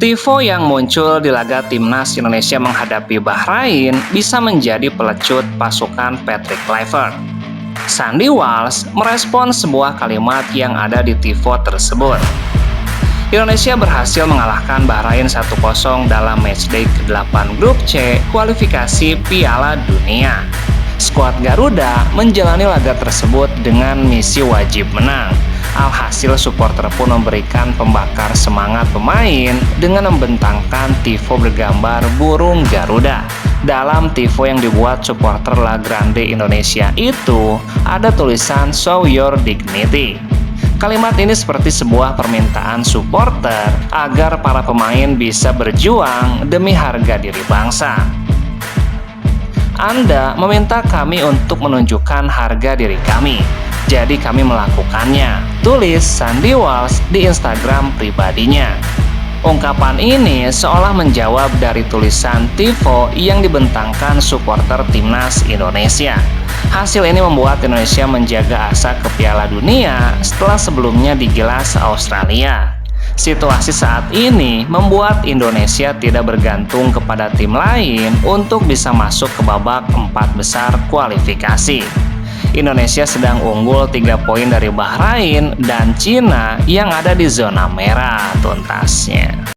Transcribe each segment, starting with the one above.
Tifo yang muncul di laga timnas Indonesia menghadapi Bahrain bisa menjadi pelecut pasukan Patrick Kluivert. Sandy Walsh merespon sebuah kalimat yang ada di tifo tersebut. Indonesia berhasil mengalahkan Bahrain 1-0 dalam matchday ke-8 grup C kualifikasi Piala Dunia. Skuad Garuda menjalani laga tersebut dengan misi wajib menang. Alhasil supporter pun memberikan pembakar semangat pemain dengan membentangkan tifo bergambar burung Garuda. Dalam tifo yang dibuat supporter La Grande Indonesia itu ada tulisan "Show Your Dignity". Kalimat ini seperti sebuah permintaan supporter agar para pemain bisa berjuang demi harga diri bangsa. Anda meminta kami untuk menunjukkan harga diri kami, jadi kami melakukannya, tulis Sandy Walsh di Instagram pribadinya. Ungkapan ini seolah menjawab dari tulisan tifo yang dibentangkan supporter timnas Indonesia. Hasil ini membuat Indonesia menjaga asa ke Piala Dunia setelah sebelumnya digilas Australia. Situasi saat ini membuat Indonesia tidak bergantung kepada tim lain untuk bisa masuk ke babak 4 besar kualifikasi. Indonesia sedang unggul 3 poin dari Bahrain dan Cina yang ada di zona merah tuntasnya.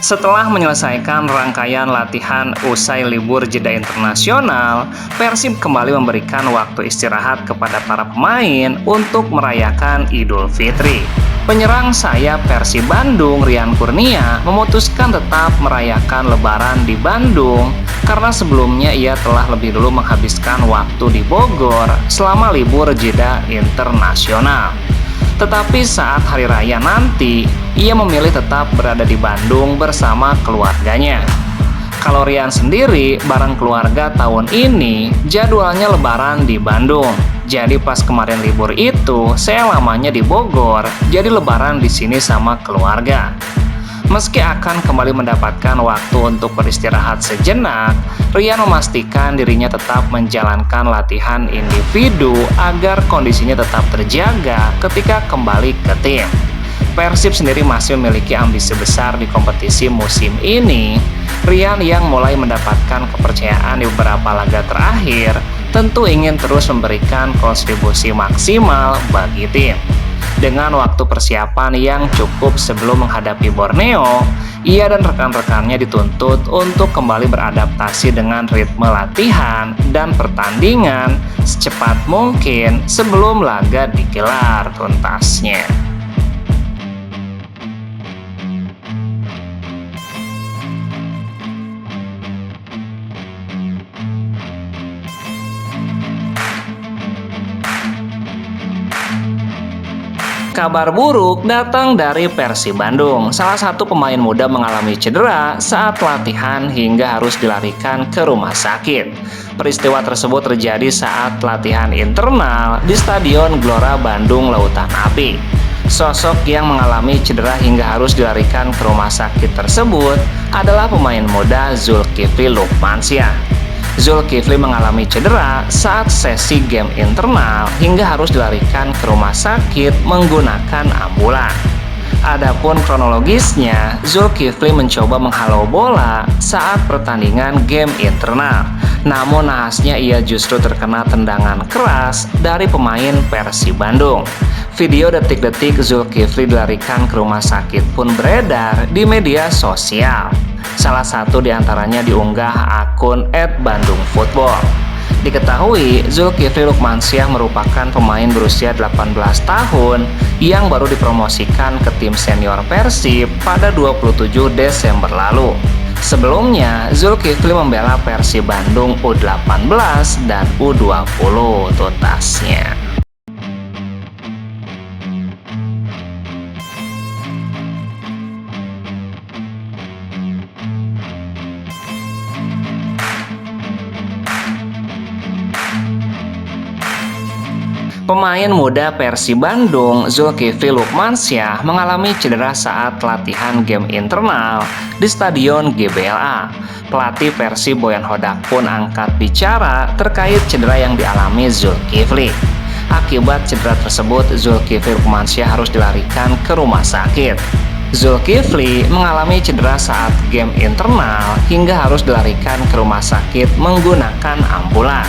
Setelah menyelesaikan rangkaian latihan usai libur jeda internasional, Persib kembali memberikan waktu istirahat kepada para pemain untuk merayakan Idul Fitri. Penyerang sayap Persib Bandung, Rian Kurnia, memutuskan tetap merayakan Lebaran di Bandung karena sebelumnya ia telah lebih dulu menghabiskan waktu di Bogor selama libur jeda internasional. Tetapi saat hari raya nanti, ia memilih tetap berada di Bandung bersama keluarganya. Kalau Rian sendiri, bareng keluarga tahun ini, jadwalnya Lebaran di Bandung. Jadi pas kemarin libur itu, saya lamanya di Bogor, jadi Lebaran di sini sama keluarga. Meski akan kembali mendapatkan waktu untuk beristirahat sejenak, Rian memastikan dirinya tetap menjalankan latihan individu agar kondisinya tetap terjaga ketika kembali ke tim. Persib sendiri masih memiliki ambisi besar di kompetisi musim ini. Rian yang mulai mendapatkan kepercayaan di beberapa laga terakhir tentu ingin terus memberikan kontribusi maksimal bagi tim. Dengan waktu persiapan yang cukup sebelum menghadapi Borneo, ia dan rekan-rekannya dituntut untuk kembali beradaptasi dengan ritme latihan dan pertandingan secepat mungkin sebelum laga digelar tuntasnya. Kabar buruk datang dari Persib Bandung. Salah satu pemain muda mengalami cedera saat latihan hingga harus dilarikan ke rumah sakit. Peristiwa tersebut terjadi saat latihan internal di Stadion Gelora Bandung Lautan Api. Sosok yang mengalami cedera hingga harus dilarikan ke rumah sakit tersebut adalah pemain muda Zulkifli Lukmansyah. Zulkifli mengalami cedera saat sesi game internal hingga harus dilarikan ke rumah sakit menggunakan ambulan. Adapun kronologisnya, Zulkifli mencoba menghalau bola saat pertandingan game internal. Namun nahasnya ia justru terkena tendangan keras dari pemain Persib Bandung. Video detik-detik Zulkifli dilarikan ke rumah sakit pun beredar di media sosial. Salah satu diantaranya diunggah akun @bandungfootball. Diketahui, Zulkifli Lukmansyah merupakan pemain berusia 18 tahun yang baru dipromosikan ke tim senior Persib pada 27 Desember lalu. Sebelumnya, Zulkifli membela Persib Bandung U18 dan U20 tuntasnya. Pemain muda Persib Bandung, Zulkifli Lukmansyah, mengalami cedera saat latihan game internal di Stadion GBLA. Pelatih Persib Boyan Hodak pun angkat bicara terkait cedera yang dialami Zulkifli. Akibat cedera tersebut, Zulkifli Lukmansyah harus dilarikan ke rumah sakit. Zulkifli mengalami cedera saat game internal hingga harus dilarikan ke rumah sakit menggunakan ambulan.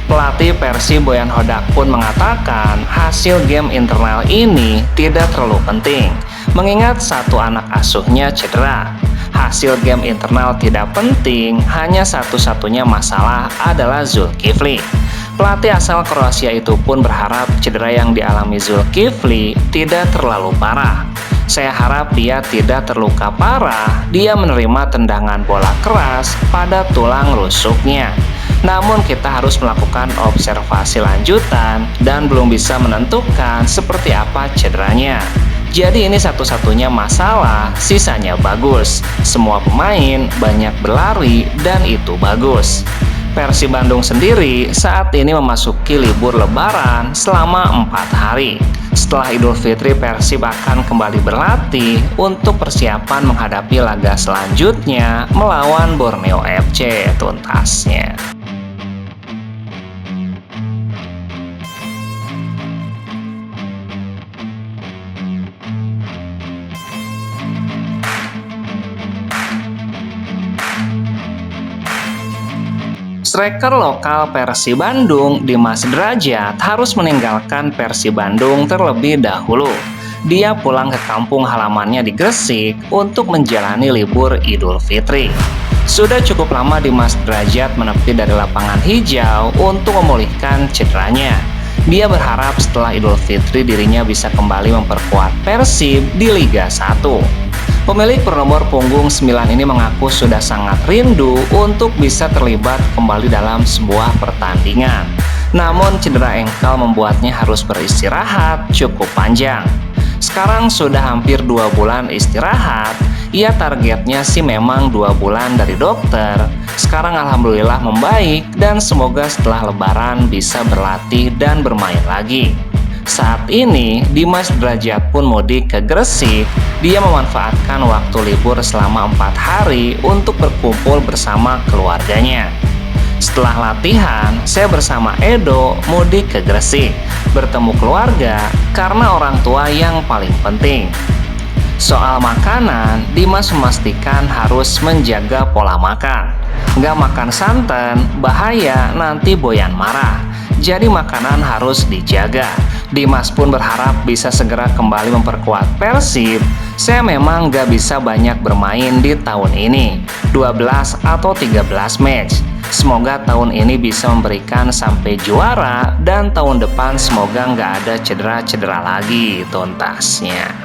Pelatih Persib Boyan Hodak pun mengatakan hasil game internal ini tidak terlalu penting, mengingat satu anak asuhnya cedera. Hasil game internal tidak penting, hanya satu-satunya masalah adalah Zulkifli. Pelatih asal Kroasia itu pun berharap cedera yang dialami Zulkifli tidak terlalu parah. Saya harap dia tidak terluka parah, dia menerima tendangan bola keras pada tulang rusuknya. Namun kita harus melakukan observasi lanjutan dan belum bisa menentukan seperti apa cederanya. Jadi ini satu-satunya masalah, sisanya bagus. Semua pemain banyak berlari dan itu bagus. Persib Bandung sendiri saat ini memasuki libur lebaran selama 4 hari. Setelah Idul Fitri, Persib akan kembali berlatih untuk persiapan menghadapi laga selanjutnya melawan Borneo FC tuntasnya. Striker lokal Persib Bandung, Dimas Derajat, harus meninggalkan Persib Bandung terlebih dahulu. Dia pulang ke kampung halamannya di Gresik untuk menjalani libur Idul Fitri. Sudah cukup lama Dimas Derajat menepi dari lapangan hijau untuk memulihkan cederanya. Dia berharap setelah Idul Fitri dirinya bisa kembali memperkuat Persib di Liga 1. Pemilik bernomor punggung 9 ini mengaku sudah sangat rindu untuk bisa terlibat kembali dalam sebuah pertandingan. Namun cedera engkel membuatnya harus beristirahat cukup panjang. Sekarang sudah hampir 2 bulan istirahat. Ia targetnya sih memang 2 bulan dari dokter. Sekarang alhamdulillah membaik dan semoga setelah lebaran bisa berlatih dan bermain lagi. Saat ini, Dimas Derajat pun mudik ke Gresik. Dia memanfaatkan waktu libur selama 4 hari untuk berkumpul bersama keluarganya. Setelah latihan, saya bersama Edo mudik ke Gresik, bertemu keluarga karena orang tua yang paling penting. Soal makanan, Dimas memastikan harus menjaga pola makan. Nggak makan santan, bahaya nanti Boyan marah. Jadi makanan harus dijaga. Dimas pun berharap bisa segera kembali memperkuat Persib. Saya memang gak bisa banyak bermain di tahun ini, 12 atau 13 match. Semoga tahun ini bisa memberikan sampai juara dan tahun depan semoga gak ada cedera-cedera lagi tuntasnya.